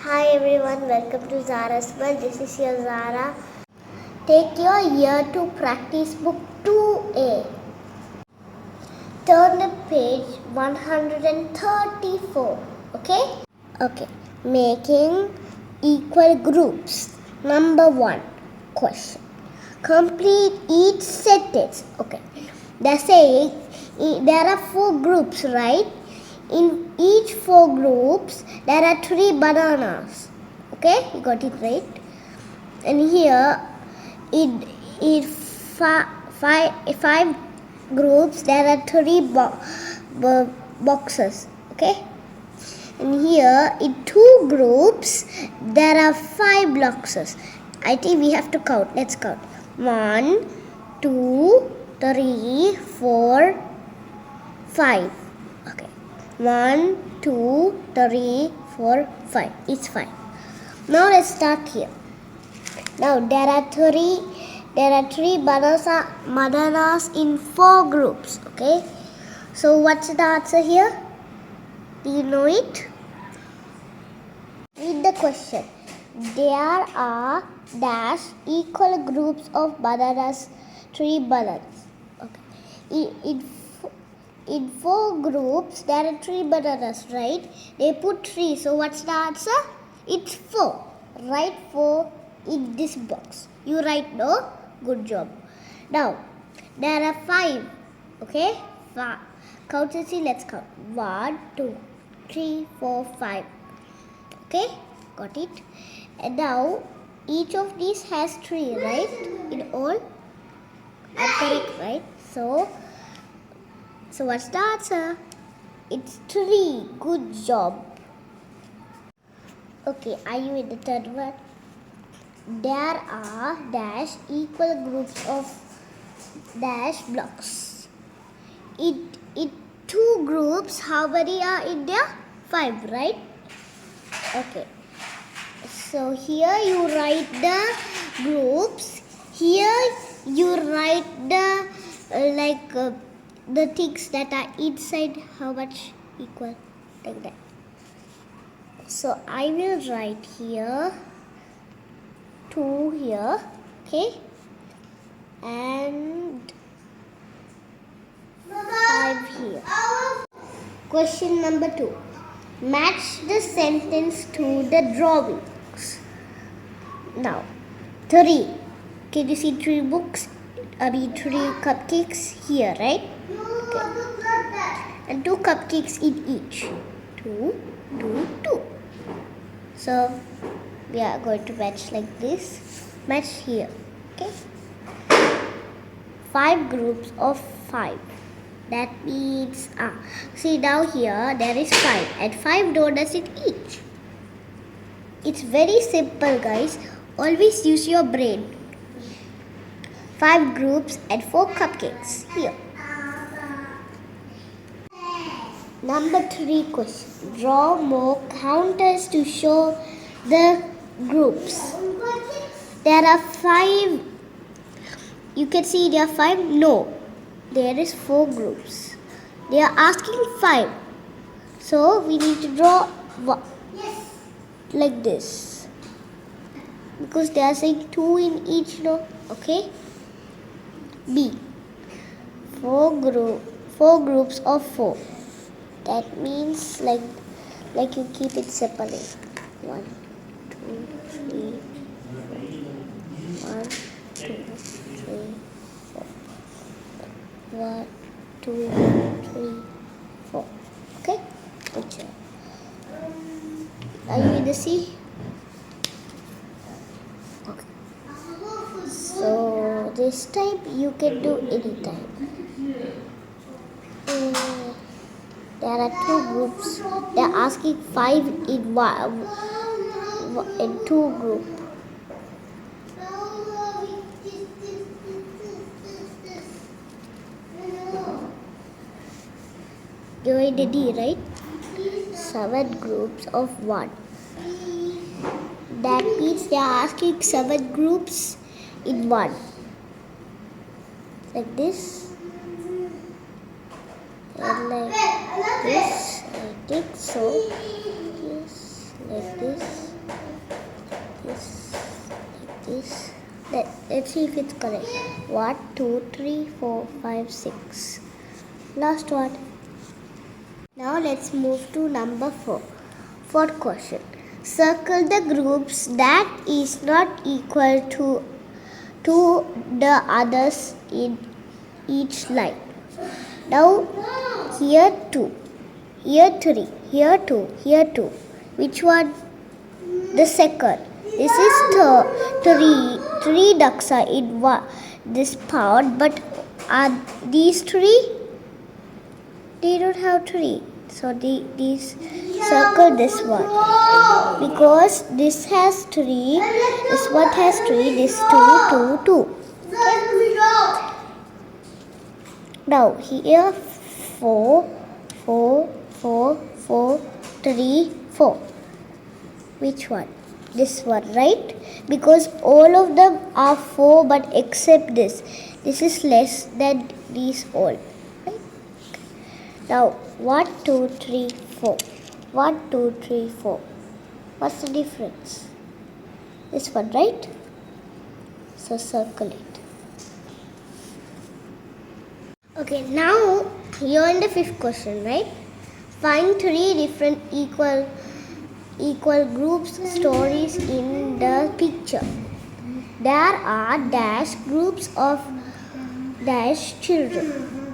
Hi everyone, welcome to ZAARA'S. This is your Zara. Take your year to practice book 2A. Turn to page 134. Okay. Making equal groups. Number 1 question. Complete each sentence. Okay. They're saying there are 4 groups, right? In each 4 groups, there are 3 bananas. Okay, you got it right. And here, in five groups, there are 3 boxes. Okay. And here, in 2 groups, there are 5 boxes. I think we have to count. Let's count. 1, 2, 3, 4, 5. Okay. 1, 2, 3, 4, 5. It's 5. Now let's start here. Now there are three bananas in 4 groups. Okay. So what's the answer here? Do you know it? Read the question. There are dash equal groups of bananas, 3 bananas. Okay. In 4 groups, there are 3 bananas, right? They put 3. So what's the answer? It's 4. Write 4 in this box. You write no? Good job. Now, there are 5. Okay? Count and see. Let's count. 1, 2, 3, 4, 5. Okay? Got it? And now, each of these has 3, right? In all? I'm correct, right? So what's the answer? It's 3. Good job. Okay, are you in the third one? There are dash equal groups of dash blocks. In 2 groups, how many are in there? 5, right? Okay. So here you write the groups. Here you write the the things that are inside, how much equal, like that. So I will write here 2 here, okay, and 5 here. Question number 2. Match the sentence to the drawings. Now 3. Can you see 3 books? 3 cupcakes here, right? Okay. And 2 cupcakes in each. 2, 2, 2. So we are going to match like this. Match here. Okay. 5 groups of 5. That means see now here there is 5 and 5 donuts in each. It's very simple, guys. Always use your brain. 5 groups and 4 cupcakes here. Number 3 question. Draw more counters to show the groups. There are 5. You can see there are 5. No. There is 4 groups. They are asking 5. So we need to draw like this. Because they are saying 2 in each row. Okay. B. 4 groups of 4. That means like you keep it separate. 1, 2, 3, 4. 1, 2, 3, 4. 1, 2, 3, 4. Okay? Good job. Are you in the C? Okay. So this type you can do anytime. There are 2 groups. They are asking 5 in 2 groups. You're in the D, right? 7 groups of 1. That means they are asking 7 groups in 1. Like this. And like this. I think so. Yes, like this. Let's see if it's correct. 1, 2, 3, 4, 5, 6. Last one. Now let's move to number 4. Fourth question. Circle the groups that is not equal to the others in each line. Now here 2, here 3, here 2, here 2. Which one? The second. This is 3. 3 ducks are in this pond, but are these 3? They don't have 3. So these circle this one. Because this has 3, this one has 3, this 2, 2, 2. Okay. Now here 4, 4, 4, 4, 3, 4. Which one? This one, right? Because all of them are 4 but except this. This is less than these all. Right? Now 1, 2, 3, 4. 1, 2, 3, 4. What's the difference? This one, right? So circle it. Okay, now you're in the 5th question, right? Find 3 different equal groups stories in the picture. There are dash groups of dash children.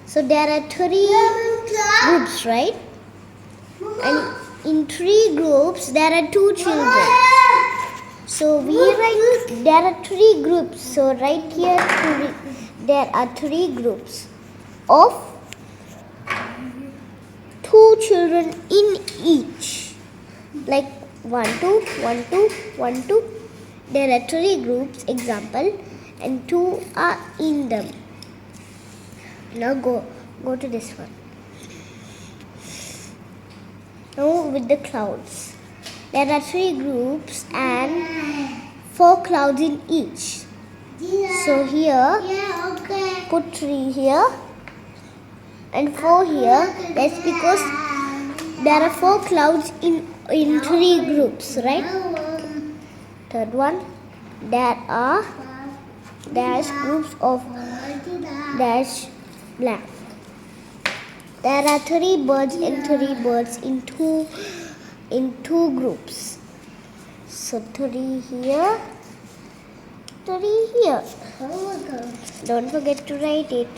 So there are 3 groups, right? And in 3 groups there are 2 children. So we write there are 3 groups. So right here there are 3 groups of 2 children in each. Like 1, 2, 1, 2, 1, 2. There are 3 groups, example, and 2 are in them. Now go to this one. Now with the clouds. There are 3 groups and 4 clouds in each. So here, put 3 here and 4 here. That's because there are 4 clouds in 3 groups, right? Third one, there are dash groups of dash black. There are 3 birds and 3 birds in two groups. So 3 here, 3 here. Don't forget to write it.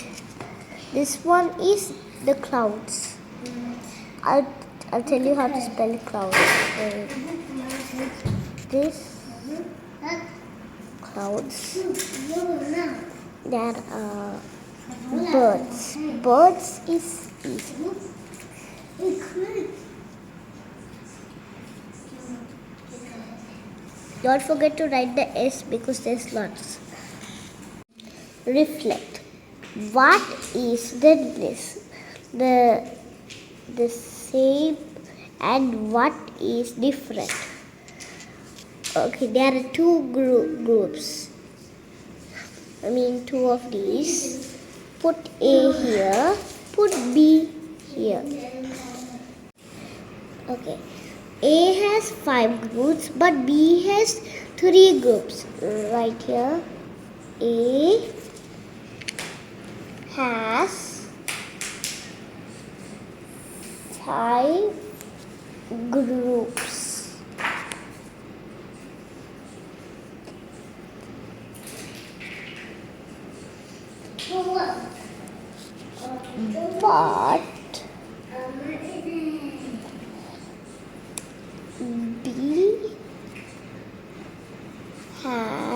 This one is the clouds. I'll tell you how to spell clouds. This clouds. There are birds. Birds is easy. Don't forget to write the S because there's lots. Reflect. What is the same and what is different? Okay, there are 2 groups. I mean 2 of these. Put A here, put B here. Okay. A has 5 groups but B has 3 groups. Right here. A has 5 groups. But B has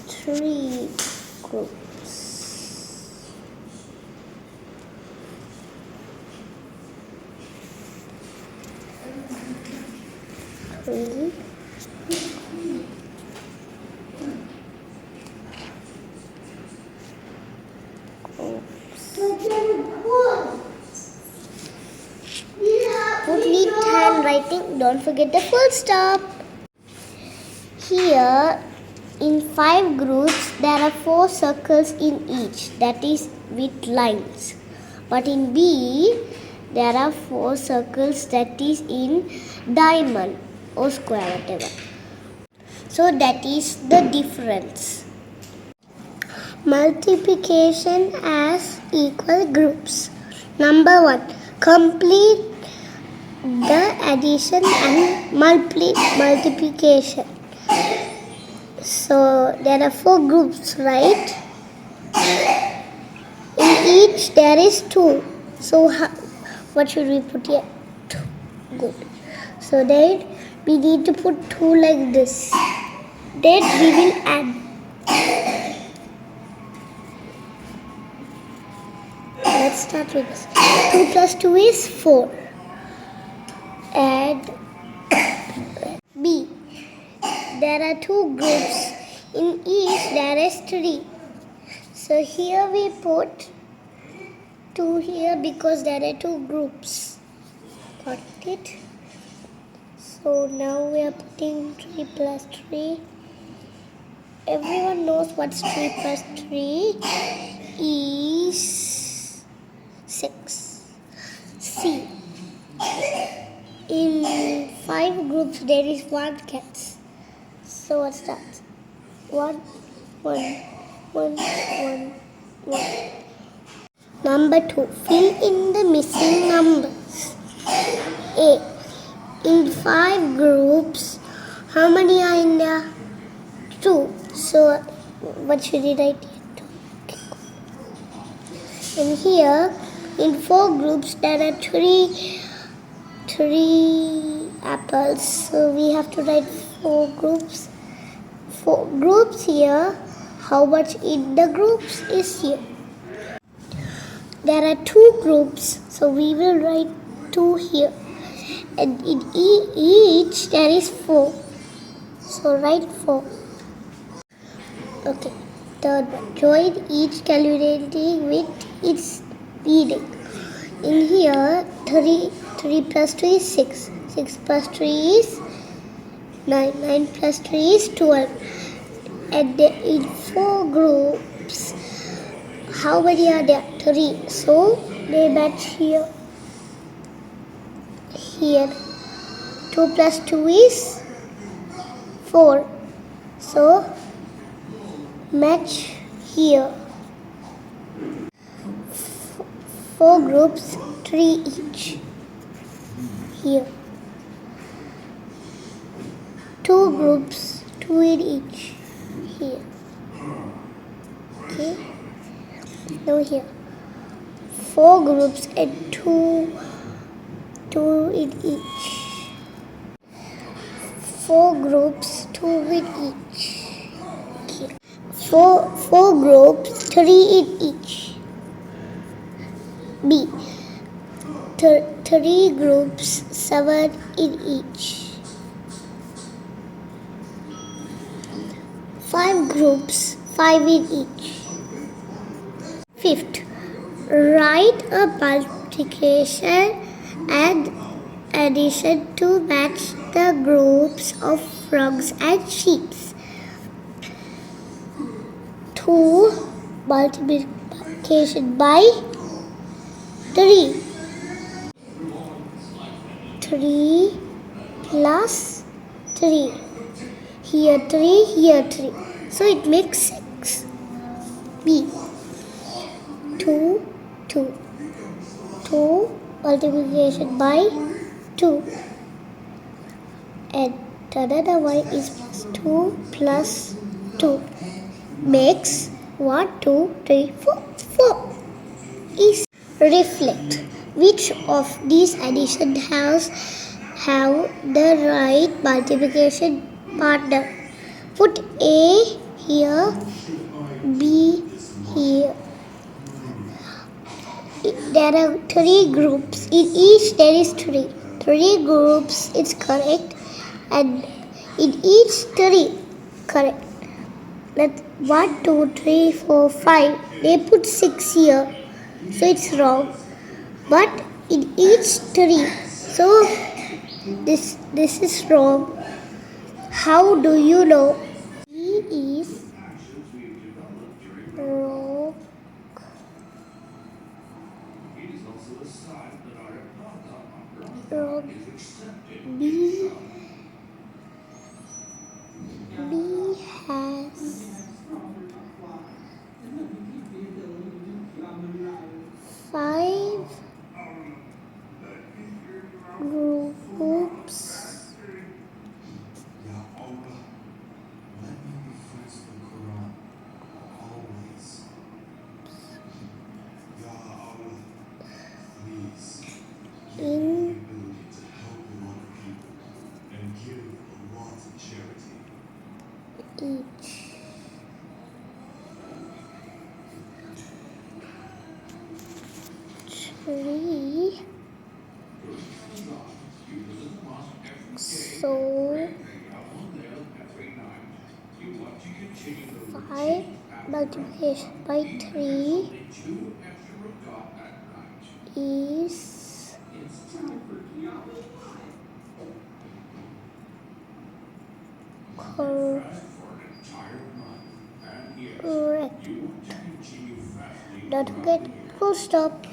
3 groups. Three. Put neat handwriting. Don't forget the full stop. Here, in 5 groups, there are 4 circles in each. That is with lines. But in B, there are 4 circles that is in diamond. or square, whatever. So that is the difference. Multiplication as equal groups. Number 1. Complete the addition and multiplication. So there are 4 groups, right? In each there is 2. So what should we put here? 2. Good. So then we need to put 2 like this. Then we will add. Let's start with this. 2 plus 2 is 4. Add B. There are 2 groups. In each there is 3. So here we put 2 here because there are 2 groups. Got it? So now we are putting 3 plus 3. Everyone knows what's 3 plus 3 is 6. C. In 5 groups there is 1 cat. So what's that? 1, 1, 1, 1, 1. Number 2. Fill in the missing numbers. A. In 5 groups, how many are in there? 2. So what should we write here? 2. Okay. And here, in 4 groups, there are 3 apples. So we have to write 4 groups. 4 groups here. How much in the groups is here? There are 2 groups, so we will write 2 here. And in each there is 4. So write 4. Okay. Third one. Join each calculating with its reading. In here, 3 plus 2 is 6. 6 plus 3 is 9. 9 plus 3 is 12. And in 4 groups, how many are there? 3. So they match here. Here. 2 plus 2 is 4. So match here. 4 groups, 3 each. Here. 2 groups, 2 in each. Here. Okay. Now here. 4 groups and 2 in each. 4 groups, 2 in each. Here. 4 groups, 3 in each. B. 3 groups, 7 in each. 5 groups, 5 in each. Fifth, write a multiplication and addition to match the groups of frogs and sheep. 2 multiplication by 3. 3 plus 3. Here 3, here 3. So it makes 6. B. 2, 2. 2 multiplication by 2. And another one is plus 2 plus 2. Makes 1, 2, 3, 4. 4. Is reflect. Which of these additions have the right multiplication partner? Put A here, B here. There are 3 groups. In each there is 3. 3 groups, it's correct. And in each 3, correct. That's 1, 2, 3, 4, 5. They put 6 here. So it's wrong. But in each 3. So this is wrong. How do you know? E is wrong. Wrong. B 3. So 5 multiplication by 3 is correct. Don't forget full stop.